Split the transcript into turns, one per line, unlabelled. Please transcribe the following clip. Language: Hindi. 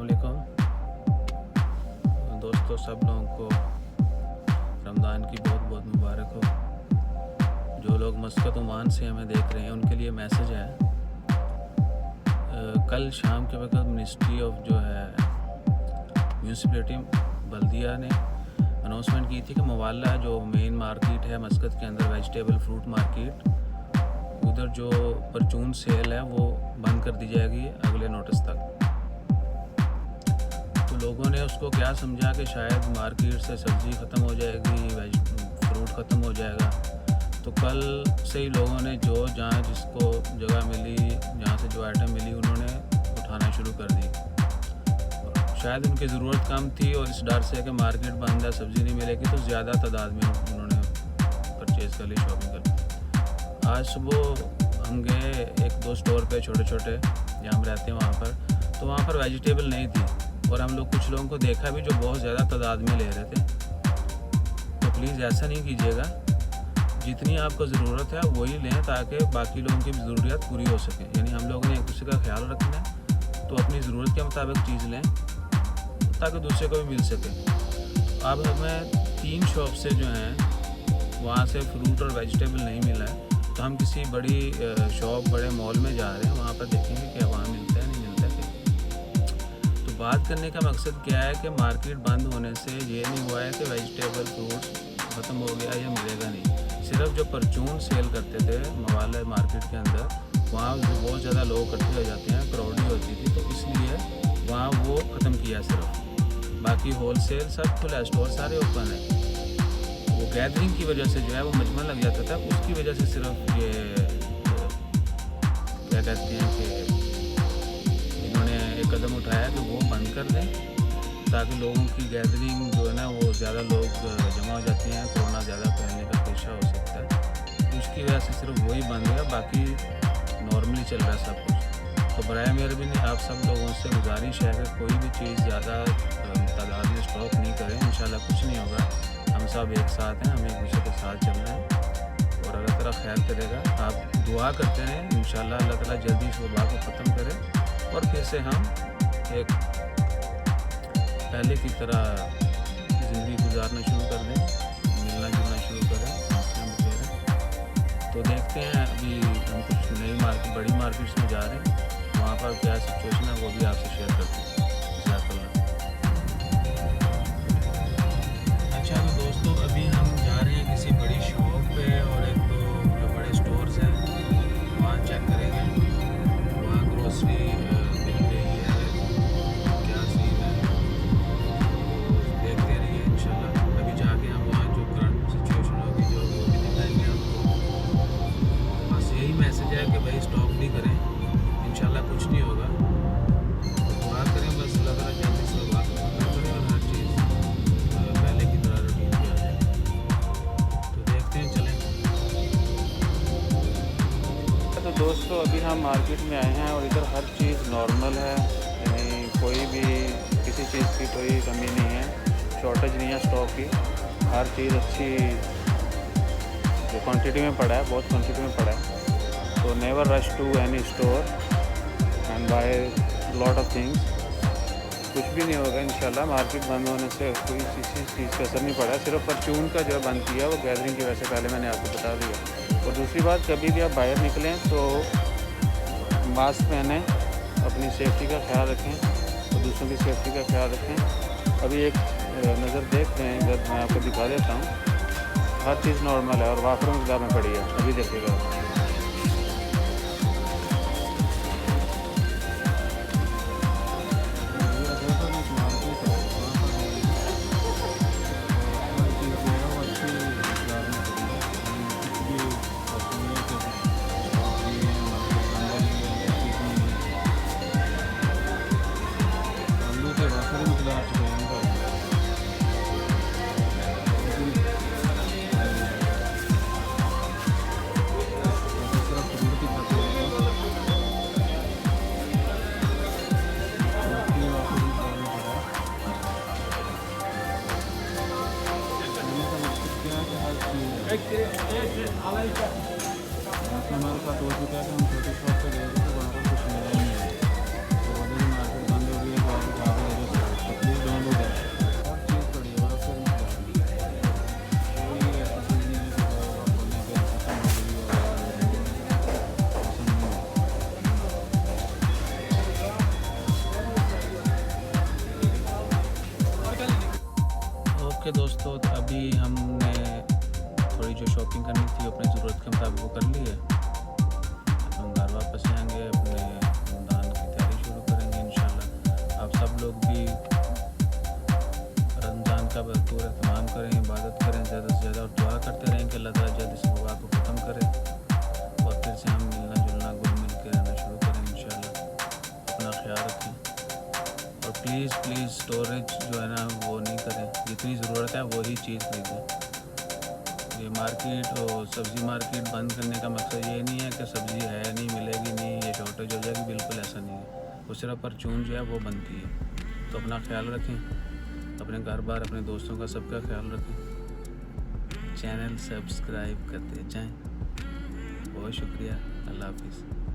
अस्सलामुअलैकुम दोस्तों, सब लोगों को रमज़ान की बहुत बहुत मुबारक हो। जो लोग मस्कत ओमान से हमें देख रहे हैं उनके लिए मैसेज है। कल शाम के वक्त मिनिस्ट्री ऑफ जो है म्यूनसिपलिटी बल्दिया ने अनाउंसमेंट की थी कि मवाला जो मेन मार्केट है मस्कत के अंदर, वेजिटेबल फ्रूट मार्केट, उधर जो परचून सेल है वो बंद कर दी जाएगी अगले नोटिस तक। तो लोगों ने उसको क्या समझा कि शायद मार्केट से सब्ज़ी ख़त्म हो जाएगी, फ्रूट ख़त्म हो जाएगा। तो कल से ही लोगों ने जो जहाँ जिसको जगह मिली, जहाँ से जो आइटम मिली, उन्होंने उठाना शुरू कर दी। शायद उनकी ज़रूरत कम थी और इस डर से कि मार्केट बंद है, सब्ज़ी नहीं मिलेगी, तो ज़्यादा तादाद में उन्होंने परचेज़ कर ली, शॉपिंग कर ली। आज सुबह हम गए एक दो स्टोर पे, छोटे छोटे जहाँ हम रहते हैं वहाँ पर, तो वहाँ पर वेजिटेबल नहीं थी और हम लोग कुछ लोगों को देखा भी जो बहुत ज़्यादा तादाद में ले रहे थे। तो प्लीज़ ऐसा नहीं कीजिएगा, जितनी आपको ज़रूरत है वही लें ताकि बाकी लोगों की भी ज़रूरियात पूरी हो सके। यानी हम लोगों ने एक दूसरे का ख्याल रखना है, तो अपनी ज़रूरत के मुताबिक चीज़ लें ताकि दूसरे को भी मिल सके। अब हमें 3 शॉप से जो हैं वहाँ से फ्रूट और वेजिटेबल नहीं मिला है, तो हम किसी बड़ी शॉप, बड़े मॉल में जा रहे हैं, वहाँ पर देखेंगे क्या वहाँ मिलता है नहीं मिलता है। तो बात करने का मकसद क्या है कि मार्केट बंद होने से ये नहीं हुआ है कि वेजिटेबल फ्रूट्स ख़त्म हो गया या मिलेगा नहीं। सिर्फ जो परचून सेल करते थे मवाला मार्केट के अंदर, वहाँ बहुत ज़्यादा लोग इकट्ठे हो जाते हैं, क्राउडी होती थी, तो इसलिए वहाँ वो ख़त्म किया सिर्फ। बाकी होल सेल सब खुला, स्टोर सारे ओपन है। वो गैदरिंग की वजह से जो है वो मजमा लग जाता था, उसकी वजह से सिर्फ ये क्या कहते हैं कि इन्होंने एक कदम उठाया कि वो बंद कर दें ताकि लोगों की गैदरिंग जो है ना वो ज़्यादा लोग जमा हो जाते हैं, कोरोना ज़्यादा फैलने का पेशा हो सकता है। उसकी वजह से सिर्फ वही बंद है, बाकी नॉर्मली चल रहा है सब कुछ। तो बराए मेहरबानी आप सब लोगों से गुजारिश है कि कोई भी चीज़ ज़्यादा तादाद में स्टॉक नहीं करें। इंशाल्लाह कुछ नहीं होगा, हम सब एक साथ हैं, हमें एक दूसरे के साथ चलना है और अल्लाह ताला खैर करेगा। आप दुआ करते रहें, इंशाल्लाह अल्लाह ताला जल्दी इस वबा को ख़त्म करे और फिर से हम एक पहले की तरह ज़िंदगी गुजारना शुरू कर दें, मिलना जुलना शुरू करें, तो देखते हैं। अभी हम कुछ नई मार्केट, बड़ी मार्केट्स में जा रहे हैं, वहाँ पर क्या सिचुएशन है वो भी आपसे शेयर करते हैं। अच्छा तो दोस्तों, अभी हम जा रहे हैं किसी बड़ी शॉप पे और एक तो जो बड़े स्टोर्स हैं वहाँ चेक करेंगे, वहाँ ग्रोसरी मिल रही है, क्या सीन है, तो देखते रहिए। इंशाल्लाह अभी जाके हम वहाँ जो करंट सिचुएशन होगी जो वो भी दिखाएंगे आपको। बस यही मैसेज है कि भाई स्टॉक नहीं करें, इंशाल्लाह कुछ नहीं होगा। दुआ करें बस अल्लाह ताला जल्दी से बात करें और हर चीज़ पहले की तरह रूटीन पे आ जाए। तो देखते हैं, चलें। तो दोस्तों, अभी हम मार्केट में आए हैं और इधर हर चीज़ नॉर्मल है, यानी कोई भी किसी चीज़ की कोई कमी नहीं है, शॉर्टेज नहीं है स्टॉक की। हर चीज़ अच्छी जो क्वांटिटी में पड़ा है, बहुत क्वांटिटी में पड़ा है। तो never rush to any store and buy lot of things. कुछ भी नहीं होगा इंशाल्लाह। मार्केट बंद होने से कोई किसी चीज़ का असर नहीं पड़ा, सिर्फ परचून का जो बंद किया वो गैदरिंग की वजह से, पहले मैंने आपको बता दिया। और दूसरी बात, कभी भी आप बाहर निकलें तो मास्क पहनें, अपनी सेफ्टी का ख्याल रखें और दूसरों की सेफ्टी का ख्याल रखें। अभी एक नज़र देख रहे हैं, इधर मैं आपको दिखा देता हूँ। हर चीज़ नॉर्मल है और वाफरों की में पड़ी है, अभी देखिएगा। हमारे साथ हो चुका है कि हम छोटी शॉप पे गए थे तो वहाँ पर कुछ मिला ही नहीं है। तो वजह से मार्केट बंद हो गई है, ओके दोस्तों, तो अभी हमने थोड़ी जो शॉपिंग करनी थी अपनी ज़रूरत के मुताबिक वो कर ली है। अब हम घर वापस आएंगे, अपने रमज़ान की तैयारी शुरू करेंगे इंशाल्लाह। आप सब लोग भी रमज़ान का भरपूर एहतमाम करें, इबादत करें ज़्यादा से ज़्यादा, और दुआ करते रहें कि अल्लाह ताला जल्द इस वबा को ख़त्म करे और फिर से हम मिलना जुलना घुल मिल के रहना शुरू करें इंशाल्लाह। अपना ख्याल रखें और प्लीज़ स्टोरेज जो है ना वो नहीं करें, जितनी ज़रूरत है वही चीज़ खरीदें। ये मार्केट और सब्ज़ी मार्केट बंद करने का मकसद ये नहीं है कि सब्ज़ी है नहीं, मिलेगी नहीं, ये शॉर्टेज हो जाएगी, बिल्कुल ऐसा नहीं है। वो सिर्फ परचून जो है वो बनती है। तो अपना ख्याल रखें, अपने घर बार, अपने दोस्तों का सबका ख्याल रखें। चैनल सब्सक्राइब करते जाएं। बहुत शुक्रिया। अल्लाह हाफिज़।